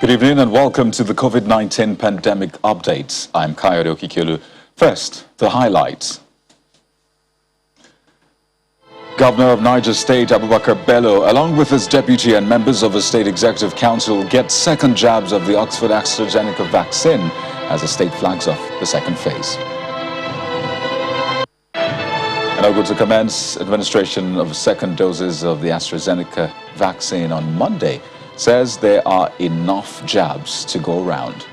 Good evening and welcome to the COVID-19 pandemic updates. I'm Kayode Okikelu. First, the highlights. Governor of Niger State, Abubakar Bello, along with his deputy and members of the State Executive Council, get second jabs of the Oxford AstraZeneca vaccine as the state flags off the second phase. And Ogun to commence administration of second doses of the AstraZeneca vaccine on Monday, says there are enough jabs to go around.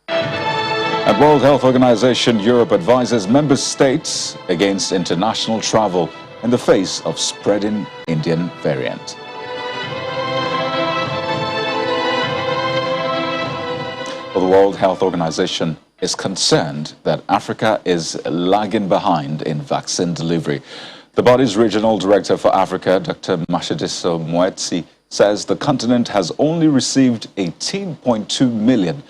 And World Health Organization Europe advises member states against international travel in the face of spreading Indian variant. Well, the World Health Organization is concerned that Africa is lagging behind in vaccine delivery. The body's regional director for Africa, Dr. Mashadiso Mwetsi, says the continent has only received 18.2 million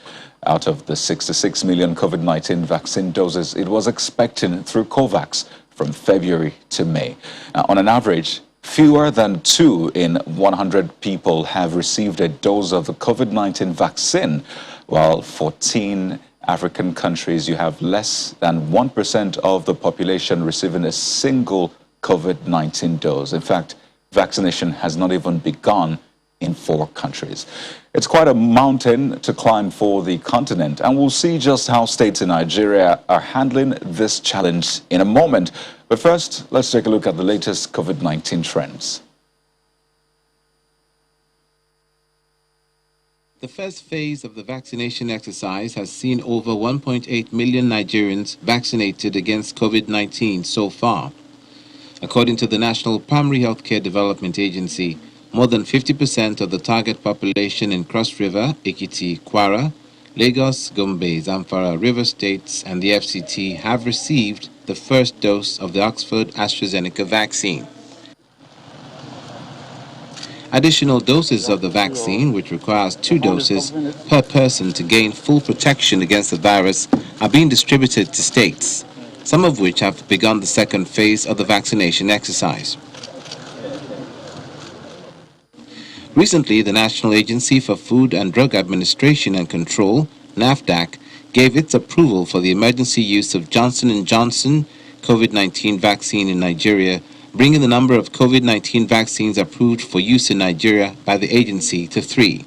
out of the 66 million COVID-19 vaccine doses it was expecting through COVAX from February to May. Now, on an average, fewer than 2 in 100 people have received a dose of the COVID-19 vaccine, while 14 African countries, you have less than 1% of the population receiving a single COVID-19 dose. In fact, vaccination has not even begun in 4 countries. It's quite a mountain to climb for the continent, and we'll see just how states in Nigeria are handling this challenge in a moment. But first, let's take a look at the latest COVID-19 trends. The first phase of the vaccination exercise has seen over 1.8 million Nigerians vaccinated against COVID-19 so far. According to the National Primary Healthcare Development Agency, more than 50% of the target population in Cross River, Ekiti, Kwara, Lagos, Gombe, Zamfara, River States, and the FCT have received the first dose of the Oxford AstraZeneca vaccine. Additional doses of the vaccine, which requires 2 doses per person to gain full protection against the virus, are being distributed to states, some of which have begun the second phase of the vaccination exercise. Recently, the National Agency for Food and Drug Administration and Control, NAFDAC, gave its approval for the emergency use of Johnson & Johnson COVID-19 vaccine in Nigeria, bringing the number of COVID-19 vaccines approved for use in Nigeria by the agency to 3.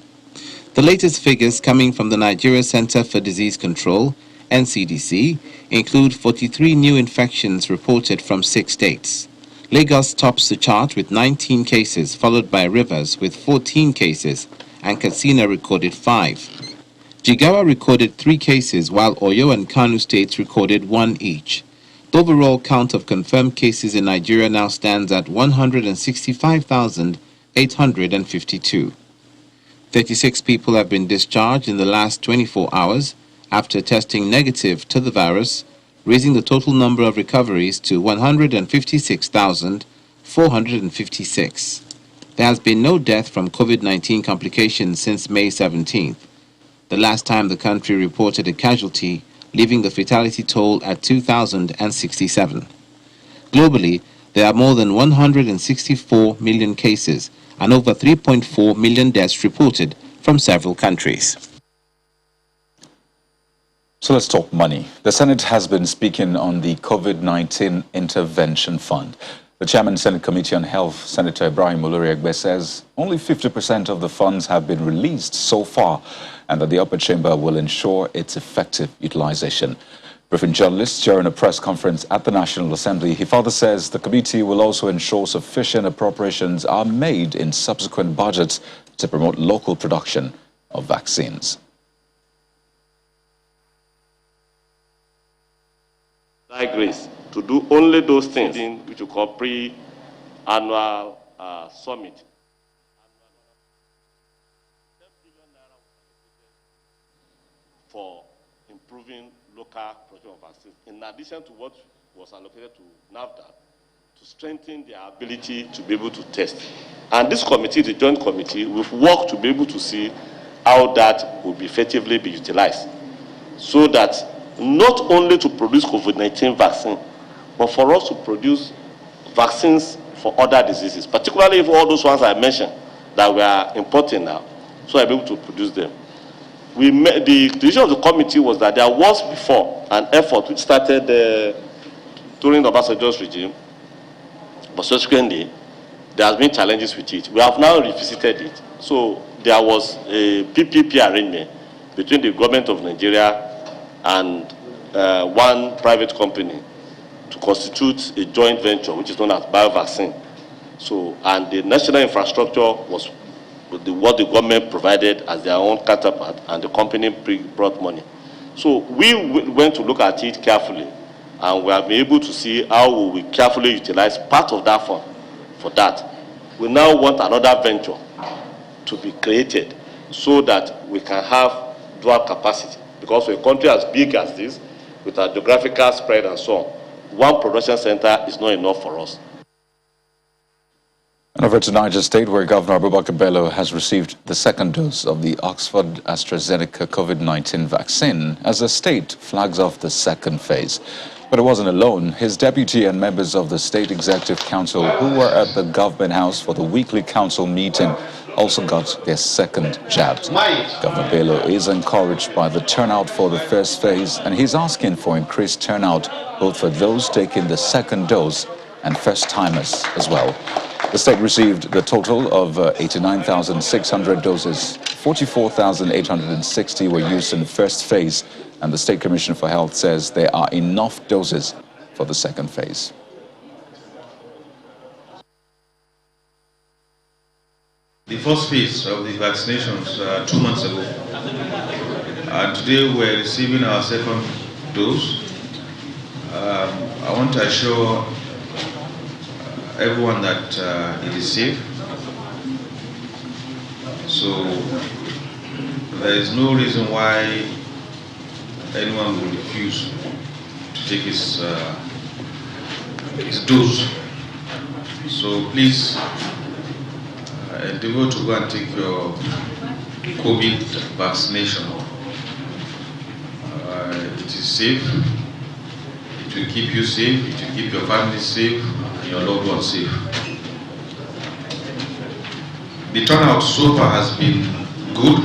The latest figures coming from the Nigeria Center for Disease Control, NCDC, include 43 new infections reported from 6 states. Lagos tops the chart with 19 cases, followed by Rivers with 14 cases, and Katsina recorded 5. Jigawa recorded 3 cases, while Oyo and Kano states recorded 1 each. The overall count of confirmed cases in Nigeria now stands at 165,852. 36 people have been discharged in the last 24 hours after testing negative to the virus, raising the total number of recoveries to 156,456. There has been no death from COVID-19 complications since May 17th, the last time the country reported a casualty, leaving the fatality toll at 2,067. Globally, there are more than 164 million cases and over 3.4 million deaths reported from several countries. So let's talk money. The Senate has been speaking on the COVID-19 Intervention Fund. The Chairman, Senate Committee on Health, Senator Ibrahim Oloriegbe, says only 50% of the funds have been released so far and that the upper chamber will ensure its effective utilization. Briefing journalists during a press conference at the National Assembly, he further says the committee will also ensure sufficient appropriations are made in subsequent budgets to promote local production of vaccines. Grace to do only those things which we call pre-annual summit. 10 billion naira for improving local production of vaccines, in addition to what was allocated to NAFDAC to strengthen their ability to be able to test. And this committee, the joint committee, will work to be able to see how that will be effectively be utilized, so that not only to produce COVID-19 vaccine, but for us to produce vaccines for other diseases, particularly if all those ones I mentioned, that we are importing now, so I'm able to produce them. The decision of the committee was that there was before an effort which started during the Obasanjo's regime, but subsequently there has been challenges with it. We have now revisited it. So there was a PPP arrangement between the government of Nigeria and one private company to constitute a joint venture, which is known as BioVaccine. So, and the national infrastructure was what the government provided as their own counterpart, and the company brought money. So we went to look at it carefully, and we have been able to see how we carefully utilize part of that fund for that. We now want another venture to be created so that we can have dual capacity. Because for a country as big as this, with our geographical spread and so on, one production center is not enough for us. And over to Niger State, where Governor Abubakar Bello has received the second dose of the Oxford AstraZeneca COVID-19 vaccine as the state flags off the second phase. But it wasn't alone. His deputy and members of the State Executive Council who were at the Government House for the weekly council meeting also got their second jabs. Governor Bello is encouraged by the turnout for the first phase, and he's asking for increased turnout both for those taking the second dose and first-timers as well. The state received the total of 89,600 doses. 44,860 were used in the first phase, and the State Commissioner for Health says there are enough doses for the second phase. The first phase of the vaccinations 2 months ago, and today we're receiving our second dose. I want to assure everyone that it is safe. So there is no reason why anyone would refuse to take his dose. So please endeavor to go and take your COVID vaccination. It is safe. It will keep you safe. It will keep your family safe and your loved ones safe. The turnout so far has been good.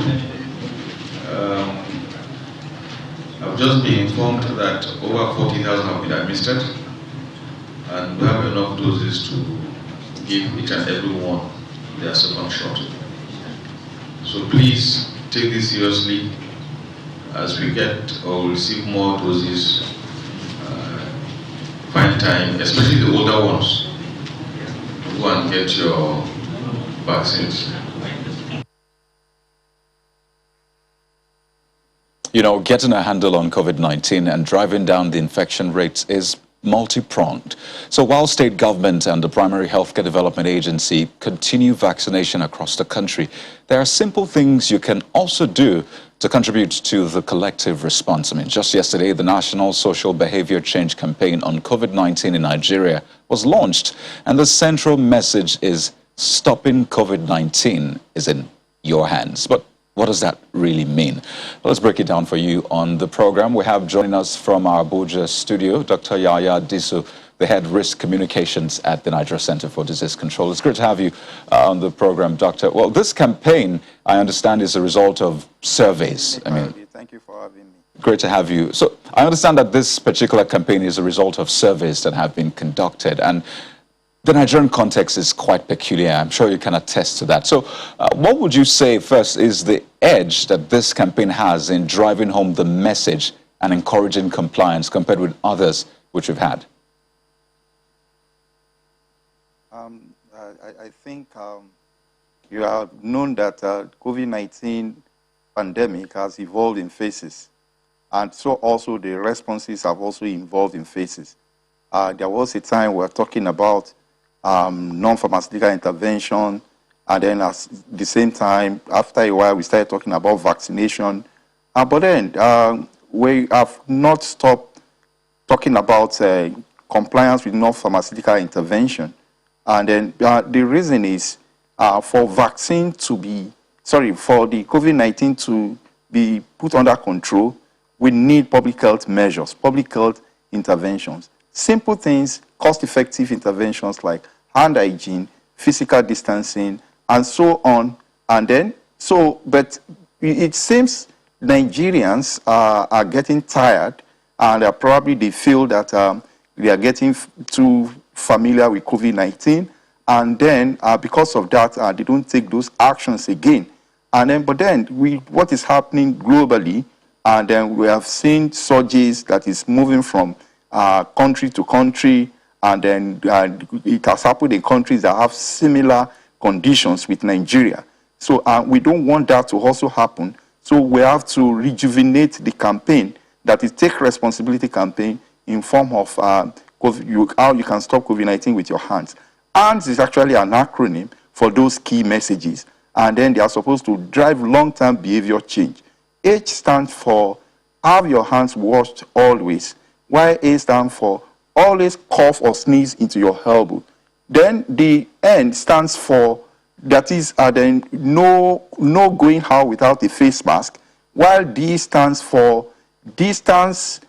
I've just been informed that over 40,000 have been administered, and we have enough doses to give each and every one their second shot. So please take this seriously. As we get or receive more doses, find time, especially the older ones, to go and get your vaccines. You know, getting a handle on COVID-19 and driving down the infection rates is multi-pronged. So while state government and the Primary Healthcare Development Agency continue vaccination across the country, there are simple things you can also do to contribute to the collective response. I mean, just yesterday, the National Social Behavior Change Campaign on COVID-19 in Nigeria was launched, and the central message is stopping COVID-19 is in your hands. But what does that really mean? Well, let's break it down for you on the program. We have joining us from our Abuja studio, Dr. Yaya Disu, the head risk communications at the Niger Center for Disease Control. It's great to have you on the program, Doctor. Well, this campaign, I understand, is a result of surveys. Thank you for having me. Great to have you. So I understand that this particular campaign is a result of surveys that have been conducted, and the Nigerian context is quite peculiar. I'm sure you can attest to that. So what would you say first is the edge that this campaign has in driving home the message and encouraging compliance compared with others which we've had? I think you have known that COVID-19 pandemic has evolved in phases, and so also the responses have also evolved in phases. There was a time we were talking about non-pharmaceutical intervention, and then at the same time, after a while, we started talking about vaccination. But then we have not stopped talking about compliance with non-pharmaceutical intervention. And then the reason is for vaccine to be, for the COVID-19 to be put under control, we need public health measures, public health interventions. Simple things, cost-effective interventions like hand hygiene, physical distancing, and so on. And then, but it seems Nigerians are getting tired, and probably they feel that they are getting too familiar with COVID-19, and then because of that, they don't take those actions again. And then, but then, what is happening globally, and then we have seen surges that is moving from country to country, and then it has happened in countries that have similar conditions with Nigeria. So we don't want that to also happen. So we have to rejuvenate the campaign, that is Take Responsibility campaign, in form of how you can stop COVID-19 with your hands. HANDS is actually an acronym for those key messages, and then they are supposed to drive long-term behavior change. H stands for have your hands washed always, while A stands for always cough or sneeze into your elbow. Then the N stands for, that is, then no going out without a face mask, while D stands for distance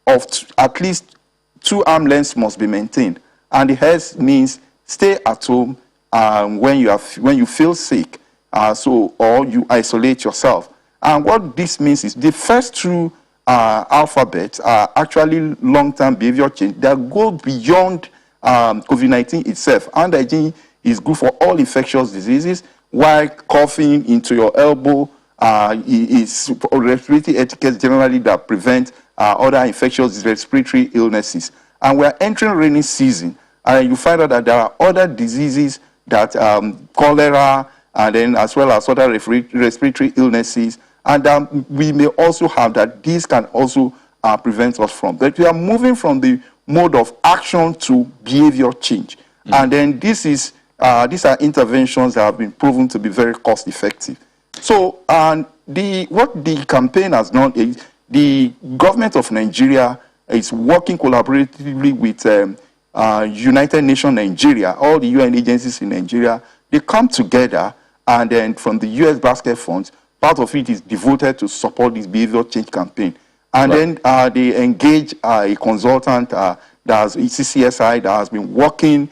of at least 2 arm lengths must be maintained, and the S means stay at home when you feel sick, or you isolate yourself. And what this means is the first 2 alphabets are actually long-term behavior change that go beyond COVID-19 itself. Hand hygiene is good for all infectious diseases, while coughing into your elbow is respiratory etiquette generally that prevent other infectious respiratory illnesses. And we're entering rainy season, and you find out that there are other diseases that cholera, and then as well as other respiratory illnesses, and we may also have that these can also prevent us from. But we are moving from the mode of action to behavior change. And then these are interventions that have been proven to be very cost effective. So what the campaign has done is the government of Nigeria is working collaboratively with United Nations Nigeria, all the UN agencies in Nigeria. They come together, and then from the US basket funds, part of it is devoted to support this behavior change campaign. And then they engage a consultant, that's CCSI, that has been working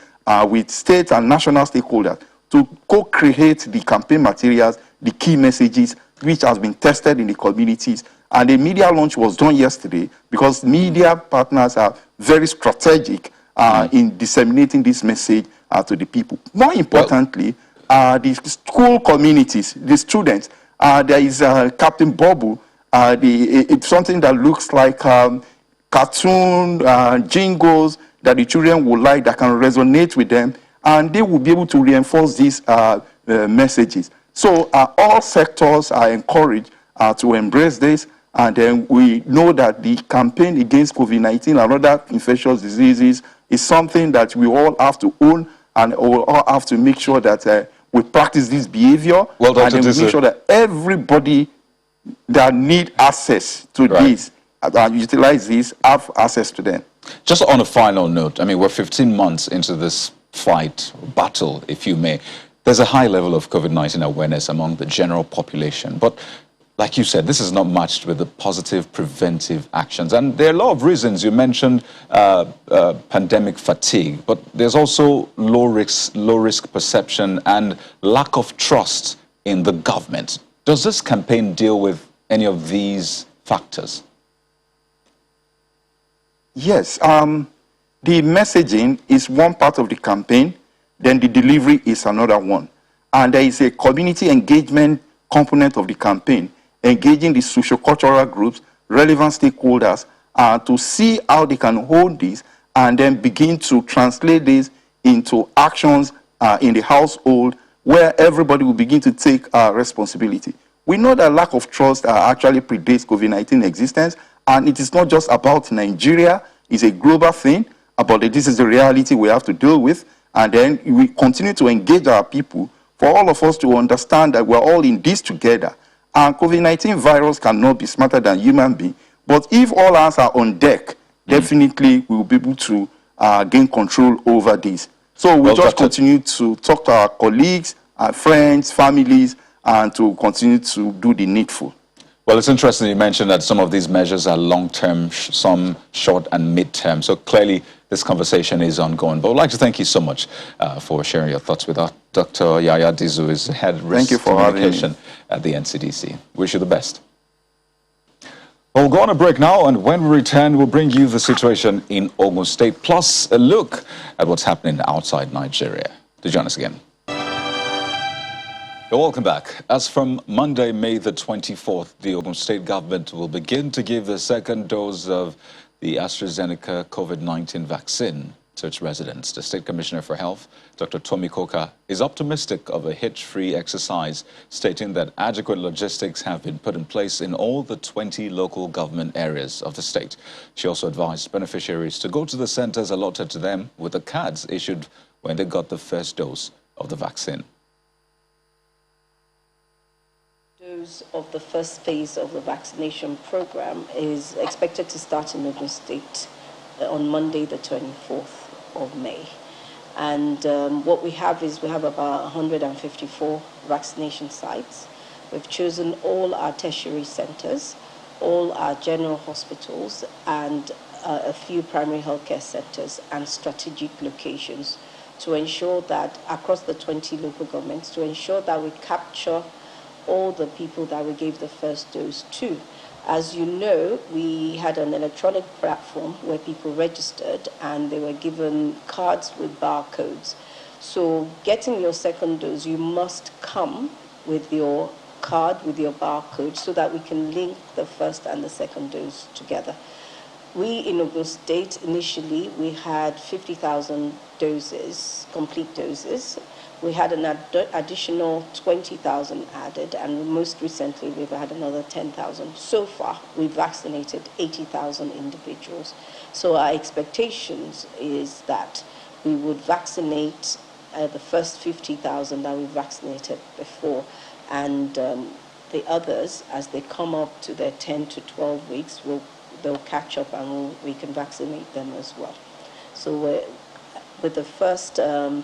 with state and national stakeholders to co-create the campaign materials, the key messages, which has been tested in the communities. And the media launch was done yesterday, because media partners are very strategic in disseminating this message to the people. More importantly, the school communities, the students, there is Captain Bubble, it's something that looks like cartoon jingles that the children would like, that can resonate with them, and they will be able to reinforce these messages. So all sectors are encouraged to embrace this, and then we know that the campaign against COVID-19 and other infectious diseases is something that we all have to own, and we all have to make sure that we practice this behavior, and then we make sure that everybody that need access to this and utilize this have access to them. Just on a final note, I mean, we're 15 months into this fight, battle, if you may. There's a high level of COVID-19 awareness among the general population, but like you said, this is not matched with the positive preventive actions. And there are a lot of reasons. You mentioned pandemic fatigue, but there's also low risk perception and lack of trust in the government. Does this campaign deal with any of these factors? Yes. The messaging is one part of the campaign, then the delivery is another one. And there is a community engagement component of the campaign, engaging the socio-cultural groups, relevant stakeholders, to see how they can hold this and then begin to translate this into actions in the household, where everybody will begin to take responsibility. We know that lack of trust actually predates COVID-19 existence, and it is not just about Nigeria, it's a global thing, but this is the reality we have to deal with, and then we continue to engage our people for all of us to understand that we're all in this together. And COVID-19 virus cannot be smarter than human beings. But if all hands are on deck, definitely we will be able to gain control over this. So we'll just continue to talk to our colleagues, our friends, families, and to continue to do the needful. Well, it's interesting you mentioned that some of these measures are long-term, some short and mid-term. So clearly, this conversation is ongoing. But I'd like to thank you so much for sharing your thoughts with us. Dr. Yaya Dizu is Head Risk Communication at the NCDC. Wish you the best. Well, we'll go on a break now, and when we return, we'll bring you the situation in Ogun State, plus a look at what's happening outside Nigeria. To join us again. Welcome back. As from Monday, May the 24th, the Ogun State government will begin to give the second dose of the AstraZeneca COVID-19 vaccine to its residents. The State Commissioner for Health, Dr. Tomi Koka, is optimistic of a hitch-free exercise, stating that adequate logistics have been put in place in all the 20 local government areas of the state. She also advised beneficiaries to go to the centers allotted to them with the cards issued when they got the first dose of the vaccine. Dose of the first phase of the vaccination program is expected to start in Ogun State on Monday, the 24th of May. And what we have is we have about 154 vaccination sites. We've chosen all our tertiary centers, all our general hospitals, and a few primary healthcare centers and strategic locations to ensure that across the 20 local governments, to ensure that we capture all the people that we gave the first dose to. As you know, we had an electronic platform where people registered and they were given cards with barcodes. So getting your second dose, you must come with your card, with your barcode, so that we can link the first and the second dose together. We in Ogun State, initially, we had 50,000 doses, complete doses. We had an additional 20,000 added, and most recently we've had another 10,000. So far, we've vaccinated 80,000 individuals. So our expectations is that we would vaccinate the first 50,000 that we vaccinated before, and the others, as they come up to their 10 to 12 weeks, they'll catch up and we can vaccinate them as well. So with the first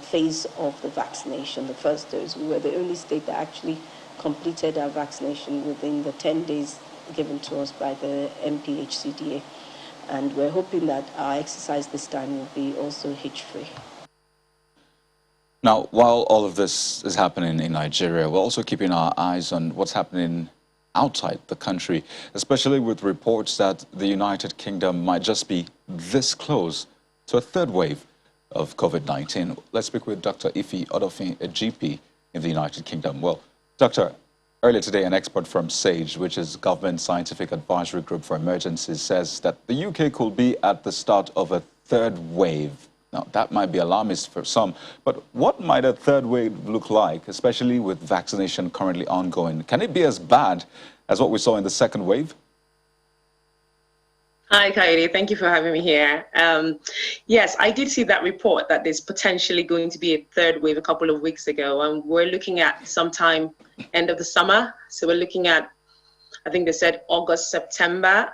phase of the vaccination, the first dose, we were the only state that actually completed our vaccination within the 10 days given to us by the MPHCDA. And we're hoping that our exercise this time will be also hitch-free. Now, while all of this is happening in Nigeria, we're also keeping our eyes on what's happening outside the country, especially with reports that the United Kingdom might just be this close to a third wave of COVID-19. Let's speak with Dr. Ife Odofin, a GP in the United Kingdom. Well, Doctor, earlier today, an expert from SAGE, which is Government Scientific Advisory Group for Emergencies, says that the UK could be at the start of a third wave. Now, that might be alarmist for some, but what might a third wave look like, especially with vaccination currently ongoing? Can it be as bad as what we saw in the second wave? Hi, Kairi. Thank you for having me here. Yes, I did see that report that there's potentially going to be a third wave a couple of weeks ago, and we're looking at sometime end of the summer. So we're looking at, I think they said August, September.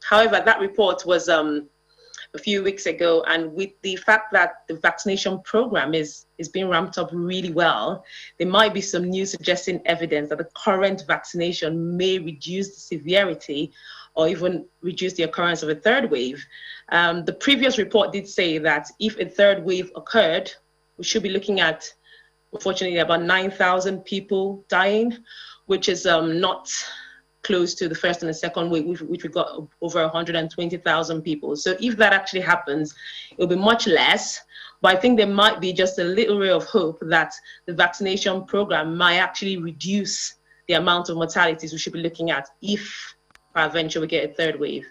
However, that report was a few weeks ago, and with the fact that the vaccination program is being ramped up really well, there might be some new suggesting evidence that the current vaccination may reduce the severity or even reduce the occurrence of a third wave. The previous report did say that if a third wave occurred, we should be looking at, unfortunately, about 9,000 people dying, which is not close to the first and the second wave, which we got over 120,000 people. So if that actually happens, it'll be much less. But I think there might be just a little ray of hope that the vaccination program might actually reduce the amount of mortalities we should be looking at if eventually we get a third wave.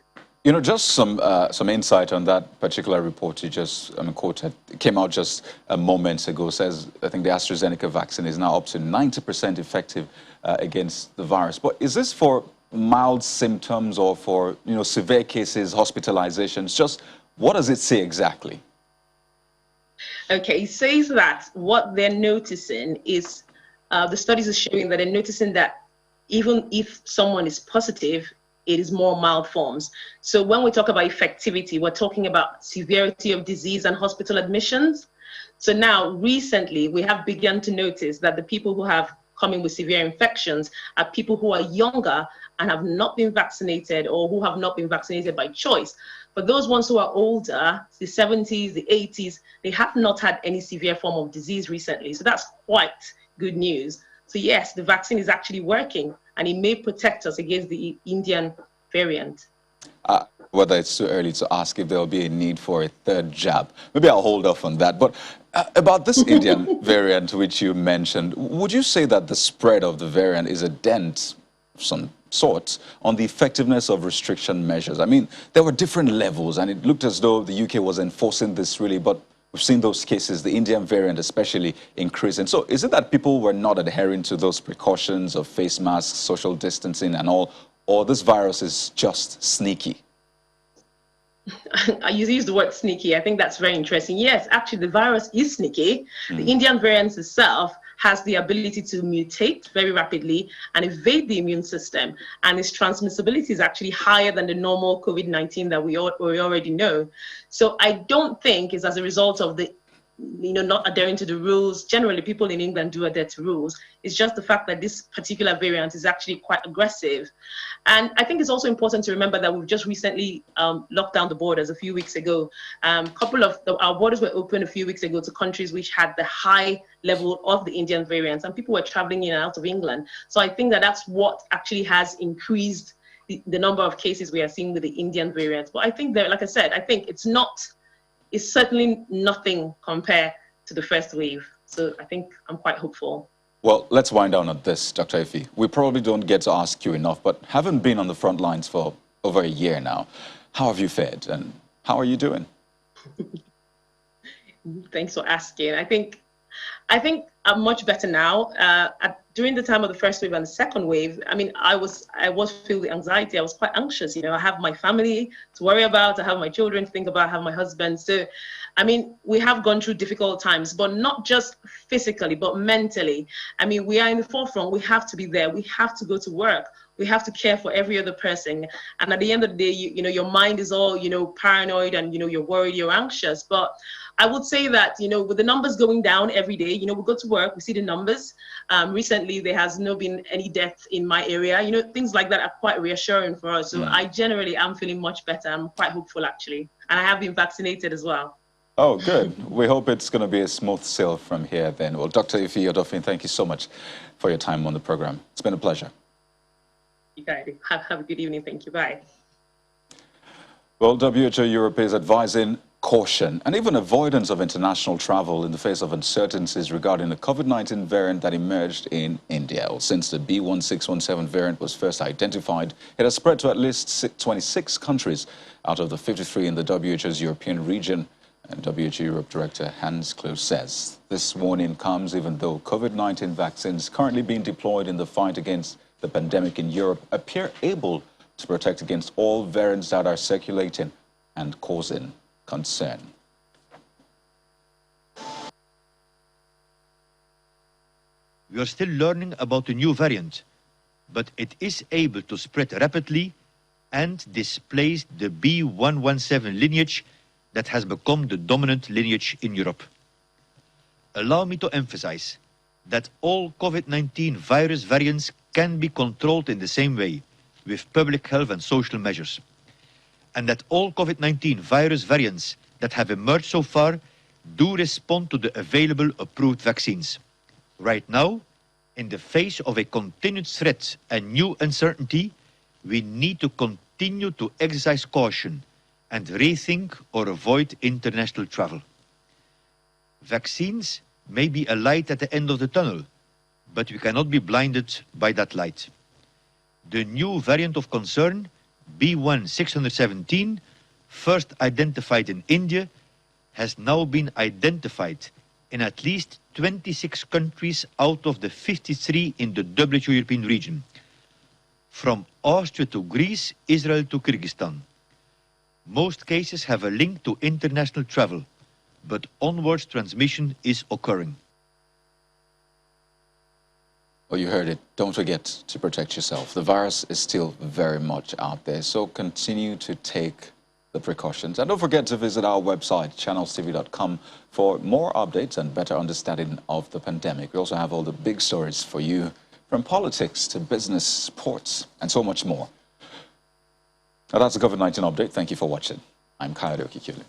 You know, just some insight on that particular report you just quoted. It came out just a moment ago. Says, I think the AstraZeneca vaccine is now up to 90% effective against the virus. But is this for mild symptoms or for, severe cases, hospitalizations? Just what does it say exactly? Okay, it says that what they're noticing is, the studies are showing that they're noticing that even if someone is positive, it is more mild forms. So when we talk about effectivity, we're talking about severity of disease and hospital admissions. So now, recently, we have begun to notice that the people who have come in with severe infections are people who are younger and have not been vaccinated, or who have not been vaccinated by choice. But those ones who are older, the 70s, the 80s, they have not had any severe form of disease recently. So that's quite good news. So yes, the vaccine is actually working, and it may protect us against the Indian variant. Whether it's too early to ask if there will be a need for a third jab. Maybe I'll hold off on that. But about this Indian variant which you mentioned, would you say that the spread of the variant is a dent of some sort on the effectiveness of restriction measures? I mean, there were different levels, and it looked as though the UK was enforcing this really, but we've seen those cases, the Indian variant especially, increasing. So is it that people were not adhering to those precautions of face masks, social distancing and all, or this virus is just sneaky? I use the word sneaky. I think that's very interesting. Yes, actually, the virus is sneaky. The Indian variant itself has the ability to mutate very rapidly and evade the immune system. And its transmissibility is actually higher than the normal COVID-19 that we already know. So I don't think it's as a result of the not adhering to the rules. Generally, people in England do adhere to rules. It's just the fact that this particular variant is actually quite aggressive. And I think it's also important to remember that we've just recently locked down the borders a few weeks ago. Our borders were open a few weeks ago to countries which had the high level of the Indian variants, and people were traveling in and out of England. So I think that that's what actually has increased the number of cases we are seeing with the Indian variant. But I think that, like I said, I think it's certainly nothing compared to the first wave. So I think I'm quite hopeful. Well, let's wind down on this, Dr. Ife. We probably don't get to ask you enough, but having been on the front lines for over a year now, how have you fared and how are you doing? Thanks for asking. I think I'm much better now. During the time of the first wave and the second wave, I mean, I was filled with anxiety. I was quite anxious. I have my family to worry about. I have my children to think about. I have my husband. So, I mean, we have gone through difficult times, but not just physically, but mentally. I mean, we are in the forefront. We have to be there. We have to go to work. We have to care for every other person. And at the end of the day, your mind is all, paranoid and, you're worried, you're anxious. But I would say that, with the numbers going down every day, we go to work, we see the numbers. Recently, there has not been any deaths in my area. Things like that are quite reassuring for us. So I generally am feeling much better. I'm quite hopeful, actually. And I have been vaccinated as well. Oh, good. We hope it's going to be a smooth sail from here then. Well, Dr. Ife Odofin, thank you so much for your time on the program. It's been a pleasure. You guys have a good evening. Thank you. Bye. Well, WHO Europe is advising caution and even avoidance of international travel in the face of uncertainties regarding the COVID-19 variant that emerged in India. Well, since the B1617 variant was first identified, it has spread to at least 26 countries out of the 53 in the WHO's European region. And WHO Europe Director Hans Klose says this warning comes even though COVID-19 vaccines currently being deployed in the fight against the pandemic in Europe appear able to protect against all variants that are circulating and causing concern. We are still learning about the new variant, but it is able to spread rapidly and displace the B117 lineage that has become the dominant lineage in Europe. Allow me to emphasize that all COVID-19 virus variants can be controlled in the same way, with public health and social measures, and that all COVID-19 virus variants that have emerged so far do respond to the available approved vaccines. Right now, in the face of a continued threat and new uncertainty, we need to continue to exercise caution and rethink or avoid international travel. Vaccines may be a light at the end of the tunnel, but we cannot be blinded by that light. The new variant of concern, B1617, first identified in India, has now been identified in at least 26 countries out of the 53 in the WHO European region, from Austria to Greece, Israel to Kyrgyzstan. Most cases have a link to international travel, but onwards transmission is occurring. Well, you heard it. Don't forget to protect yourself. The virus is still very much out there, so continue to take the precautions. And don't forget to visit our website, channelstv.com, for more updates and better understanding of the pandemic. We also have all the big stories for you from politics to business, sports, and so much more. Now, that's the COVID-19 update. Thank you for watching. I'm Kayode Okikule.